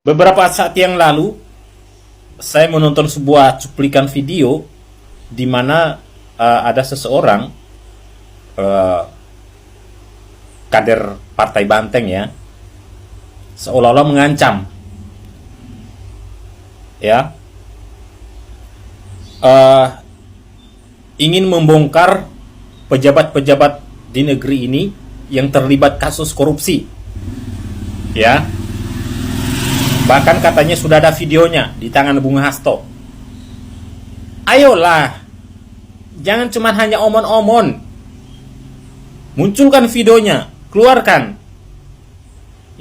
Beberapa saat yang lalu, saya menonton sebuah cuplikan video di mana ada seseorang eh, kader Partai Banteng ya, seolah-olah mengancam ya, eh, ingin membongkar pejabat-pejabat di negeri ini yang terlibat kasus korupsi ya. Bahkan katanya sudah ada videonya di tangan Bung Hasto. Ayolah, jangan cuma hanya omon-omon. Munculkan videonya, keluarkan.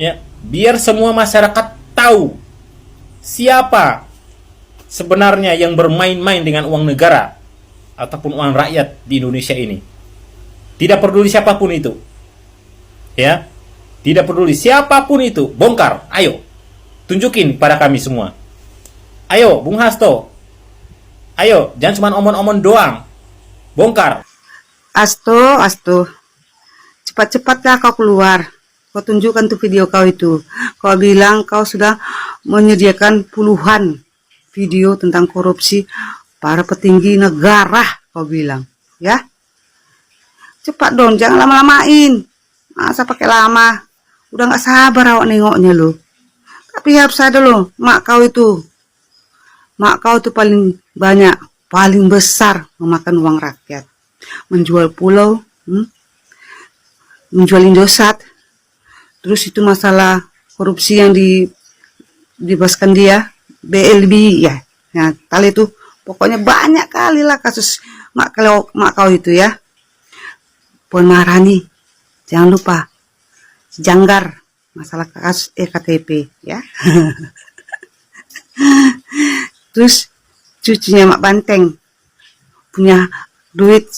Ya, biar semua masyarakat tahu siapa sebenarnya yang bermain-main dengan uang negara ataupun uang rakyat di Indonesia ini. Tidak peduli siapapun itu. Ya. Tidak peduli siapapun itu, bongkar. Ayo. Tunjukin pada kami semua. Ayo, Bung Hasto. Ayo, jangan cuma omon-omon doang. Bongkar. Asto, cepat-cepatlah kau keluar. Kau tunjukkan tuh video kau itu. Kau bilang kau sudah menyediakan puluhan video tentang korupsi para petinggi negara. Kau bilang, ya? Cepat dong, jangan lama-lamain. Masa pakai lama? Udah nggak sabar awak nengoknya loh. Tapi harus ada loh, mak kau itu paling banyak, paling besar memakan uang rakyat, menjual pulau, menjual Indosat. Terus itu masalah korupsi yang dibebaskan dia, BLB ya. Nah, kali itu pokoknya banyak kali lah kasus mak kau itu ya. Puan Maharani, jangan lupa, Janggar, masalah kasus EKTP ya. Terus cucunya Mak Banteng punya duit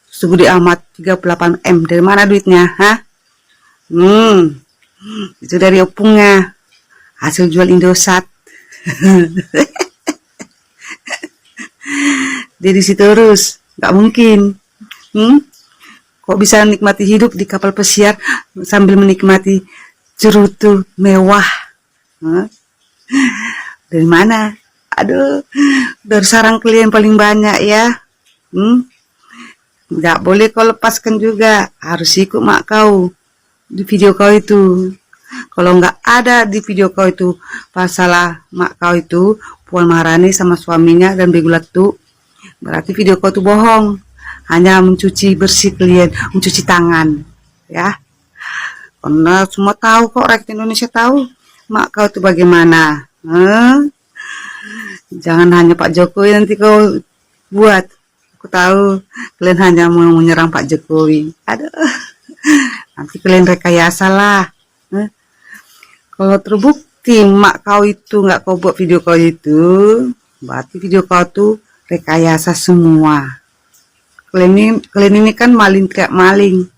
segede amat 38 M. Dari mana duitnya? Hah? Itu dari opungnya, hasil jual Indosat. Jadi situ terus, nggak mungkin. Kok bisa nikmati hidup di kapal pesiar sambil menikmati cerutu mewah? Dari mana? Aduh, dari sarang klien paling banyak ya. Nggak boleh kau lepaskan juga, harus ikut mak kau di video kau itu. Kalau nggak ada di video kau itu masalah mak kau itu, Puan Maharani sama suaminya dan Begulatu, berarti video kau itu bohong. Hanya mencuci bersih klien, mencuci tangan, ya. Karena semua tahu kok, rakyat Indonesia tahu mak kau itu bagaimana. Jangan hanya Pak Jokowi nanti kau buat. Aku tahu kalian hanya mau menyerang Pak Jokowi. Aduh, nanti kalian rekayasa lah. Kalau terbukti mak kau itu nggak kau buat video kau itu, berarti video kau tuh rekayasa semua. Kalian ini kan maling teriak maling.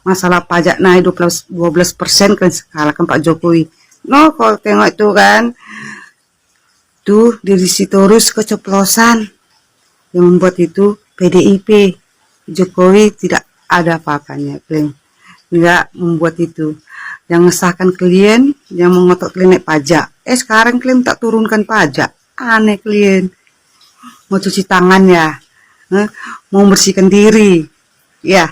Masalah pajak naik 12%, kalian kalahkan Pak Jokowi. No, kalau tengok itu kan, tuh dari Sitorus keceplosan yang membuat itu PDIP. Jokowi tidak ada apa-apanya, kalian nggak membuat itu. Yang ngesahkan klien, yang mengotot klien naik pajak. Sekarang klien tak turunkan pajak. Aneh klien. Mau cuci tangan ya, mau membersihkan diri, ya.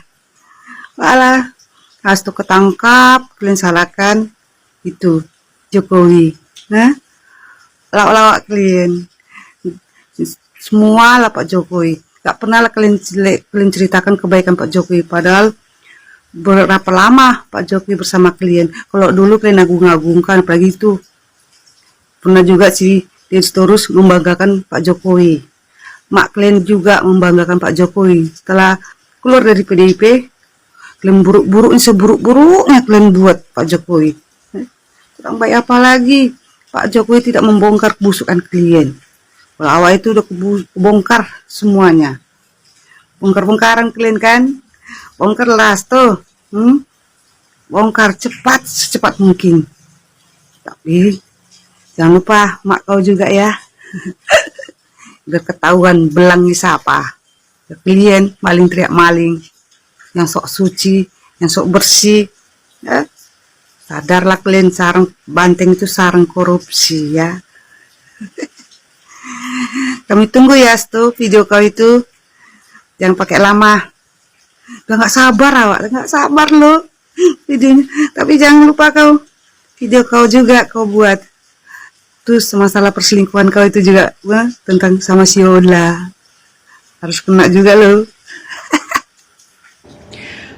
Malah Hasto ketangkap, kalian salahkan itu Jokowi. Lawak-lawak kalian. Semua lah Pak Jokowi. Gak pernah lah kalian ceritakan kebaikan Pak Jokowi. Padahal berapa lama Pak Jokowi bersama kalian. Kalau dulu kalian agung-agungkan, apalagi itu. Pernah juga sih dia terus membanggakan Pak Jokowi. Mak kalian juga membanggakan Pak Jokowi. Setelah keluar dari PDIP, kalian buruk-buruknya seburuk-buruknya kalian buat Pak Jokowi. Kurang baik apa lagi? Pak Jokowi tidak membongkar kebusukan klien. Kalau awal itu udah kebongkar semuanya. Bongkar-bongkaran klien kan? Bongkar las tuh. Bongkar cepat, secepat mungkin. Tapi jangan lupa mak kau juga ya. Biar ketahuan belangnya siapa. Klien maling teriak maling, yang sok suci, yang sok bersih, ya. Sadarlah kalian, sarang banteng itu sarang korupsi ya. Kami tunggu ya tuh video kau itu. Jangan pakai lama. Udah nggak sabar awak, nggak sabar lo videonya. Tapi jangan lupa kau video kau juga kau buat. Terus masalah perselingkuhan kau itu juga tentang sama si Yola. Harus kena juga lo.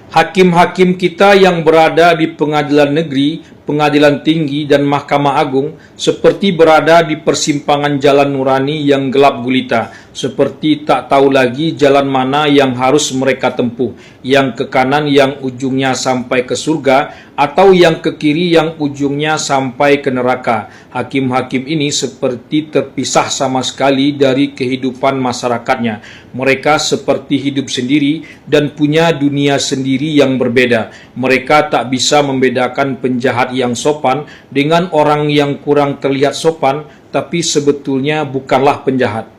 Hakim-hakim kita yang berada di pengadilan negeri, pengadilan tinggi, dan Mahkamah Agung seperti berada di persimpangan jalan nurani yang gelap gulita, seperti tak tahu lagi jalan mana yang harus mereka tempuh, yang ke kanan yang ujungnya sampai ke surga, atau yang ke kiri yang ujungnya sampai ke neraka. Hakim-hakim ini seperti terpisah sama sekali dari kehidupan masyarakatnya. Mereka seperti hidup sendiri dan punya dunia sendiri yang berbeda. Mereka tak bisa membedakan penjahat yang sopan dengan orang yang kurang terlihat sopan, tapi sebetulnya bukanlah penjahat.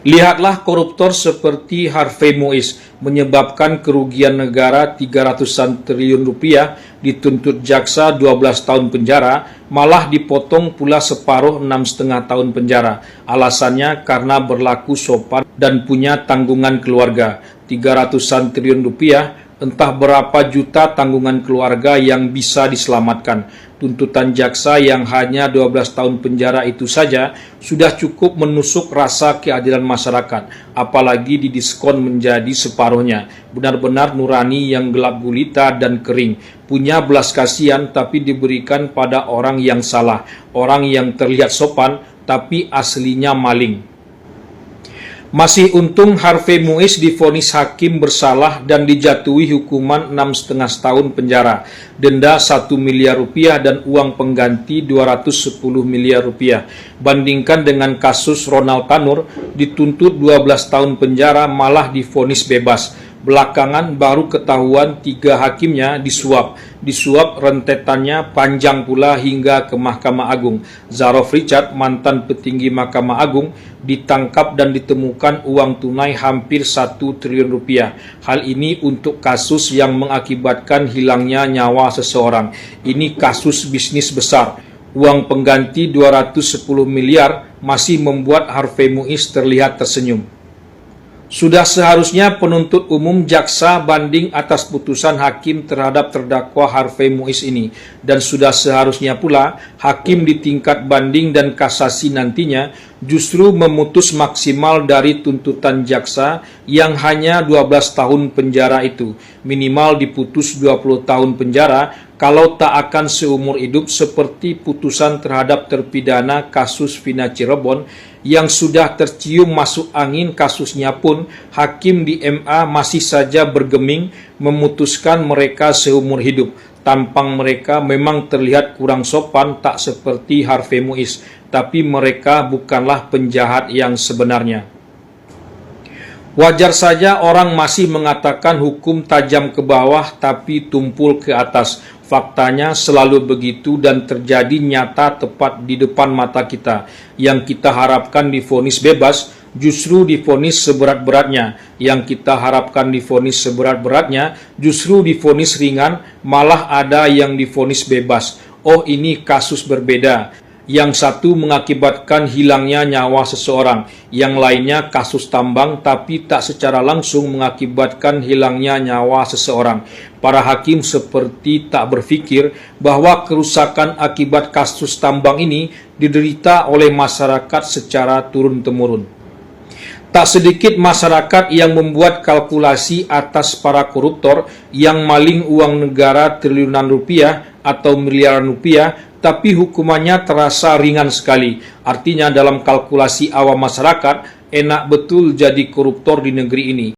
Lihatlah koruptor seperti Harvey Moise menyebabkan kerugian negara 300-an triliun rupiah, dituntut jaksa 12 tahun penjara, malah dipotong pula separuh 6,5 tahun penjara. Alasannya karena berlaku sopan dan punya tanggungan keluarga. 300-an triliun rupiah, entah berapa juta tanggungan keluarga yang bisa diselamatkan. Tuntutan jaksa yang hanya 12 tahun penjara itu saja sudah cukup menusuk rasa keadilan masyarakat, apalagi didiskon menjadi separuhnya. Benar-benar nurani yang gelap gulita dan kering, punya belas kasihan tapi diberikan pada orang yang salah, orang yang terlihat sopan tapi aslinya maling. Masih untung Harvey Moise divonis hakim bersalah dan dijatuhi hukuman 6,5 tahun penjara, denda 1 miliar rupiah dan uang pengganti 210 miliar rupiah. Bandingkan dengan kasus Ronald Tanur, dituntut 12 tahun penjara malah divonis bebas. Belakangan baru ketahuan 3 hakimnya disuap. Disuap rentetannya panjang pula hingga ke Mahkamah Agung. Zaroff Richard, mantan petinggi Mahkamah Agung, ditangkap dan ditemukan uang tunai hampir 1 triliun rupiah. Hal ini untuk kasus yang mengakibatkan hilangnya nyawa seseorang. Ini kasus bisnis besar. Uang pengganti 210 miliar masih membuat Harvey Moise terlihat tersenyum. Sudah seharusnya penuntut umum jaksa banding atas putusan hakim terhadap terdakwa Harvey Moise ini, dan sudah seharusnya pula hakim di tingkat banding dan kasasi nantinya justru memutus maksimal dari tuntutan jaksa yang hanya 12 tahun penjara itu, minimal diputus 20 tahun penjara, kalau tak akan seumur hidup seperti putusan terhadap terpidana kasus Vina Cirebon yang sudah tercium masuk angin kasusnya pun hakim di MA masih saja bergeming memutuskan mereka seumur hidup. Tampang mereka memang terlihat kurang sopan, tak seperti Harvey Moise, tapi mereka bukanlah penjahat yang sebenarnya. Wajar saja orang masih mengatakan hukum tajam ke bawah tapi tumpul ke atas. Faktanya selalu begitu dan terjadi nyata tepat di depan mata kita. Yang kita harapkan divonis bebas, justru divonis seberat-beratnya. Yang kita harapkan divonis seberat-beratnya, justru divonis ringan, malah ada yang divonis bebas. Oh, ini kasus berbeda. Yang satu mengakibatkan hilangnya nyawa seseorang, yang lainnya kasus tambang tapi tak secara langsung mengakibatkan hilangnya nyawa seseorang. Para hakim seperti tak berpikir bahwa kerusakan akibat kasus tambang ini diderita oleh masyarakat secara turun-temurun. Tak sedikit masyarakat yang membuat kalkulasi atas para koruptor yang maling uang negara triliunan rupiah atau miliaran rupiah, tapi hukumannya terasa ringan sekali. Artinya dalam kalkulasi awam masyarakat, enak betul jadi koruptor di negeri ini.